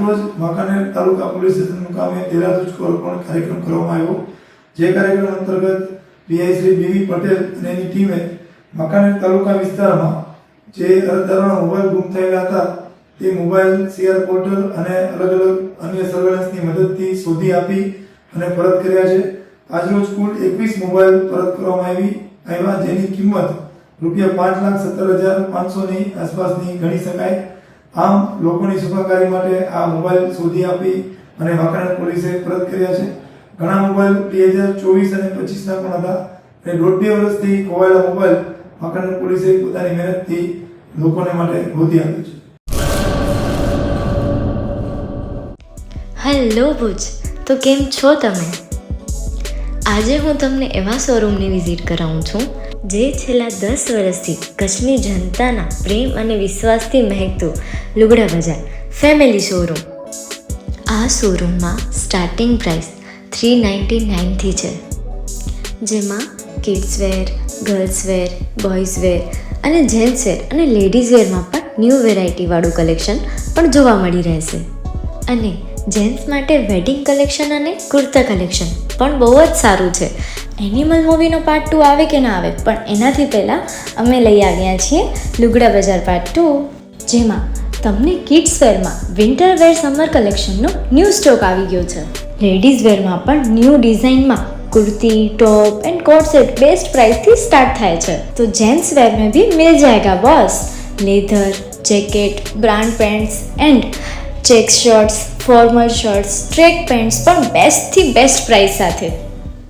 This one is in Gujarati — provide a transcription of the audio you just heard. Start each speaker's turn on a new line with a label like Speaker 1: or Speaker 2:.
Speaker 1: આજરોજ વાંકાનેર તાલુકા પોલીસ સ્ટેશન મુકામે તેરા તુજકો અર્પણ કાર્યક્રમ કરવામાં આવ્યો, જે કાર્યક્રમ અંતર્ગત પીઆઈ શ્રી બીવી પટેલ અને એની ટીમે વાંકાનેર તાલુકા વિસ્તારમાં જે અરજદારોના મોબાઈલ ગુમ થયેલા હતા તે મોબાઈલ સીઆર પોર્ટલ અને અલગ અન્ય સર્વેલન્સની મદદથી શોધી આપી અને પરત કર્યા છે। આજરોજ કુલ 21 મોબાઈલ પરત કરવામાં આવ્યા, જેની કિંમત ₹5,17,500ની આસપાસની ગણી શકાય। આમ લોકોની સુખાકારી માટે આ મોબાઈલ શોધી આપી અને વાંકાનેર પોલીસે પરત કર્યા છે। ઘણા મોબાઈલ 2024 અને 25ના પણ હતા અને 1.5 વર્ષથી ખોવાયેલા મોબાઈલ વાંકાનેર પોલીસે પોતાની મહેનતથી લોકોને માટે શોધી આપ્યો છે।
Speaker 2: હેલો ભુજ, તો કેમ છો તમે? આજે હું તમને એવા શોરૂમની વિઝિટ કરાવું છું જે છેલ્લા 10 વર્ષથી કચ્છની જનતાના પ્રેમ અને વિશ્વાસથી મહેકતું લુગડા બજાર ફેમિલી શોરૂમ। આ શોરૂમમાં સ્ટાર્ટિંગ પ્રાઇસ 399થી છે, જેમાં kids wear, girls wear, boys wear અને જેન્ટ્સ વેર અને લેડીઝ વેરમાં પણ ન્યૂ વેરાયટીવાળું કલેક્શન પણ જોવા મળી રહેશે। અને જેન્ટ્સ માટે વેડિંગ કલેક્શન અને કુર્તા કલેક્શન પણ બહુ જ સારું છે। એનિમલ મૂવીનો પાર્ટ 2 આવે કે ના આવે, પણ એનાથી પહેલાં અમે લઈ આવ્યા છીએ લુગડા બજાર પાર્ટ 2, જેમાં તમને કિડ્સ વેરમાં વિન્ટર વેર સમર કલેક્શનનો ન્યૂ સ્ટોક આવી ગયો છે। લેડીઝ વેરમાં પણ ન્યૂ ડિઝાઇનમાં kurti, top and coat set best price थी स्टार्ट थाय छे। तो जेंट्स वेर में भी मिल जाएगा boss. Leather, jacket, brand pants and check shirts, formal shirts, track pants पर बेस्ट थी बेस्ट प्राइस साथे।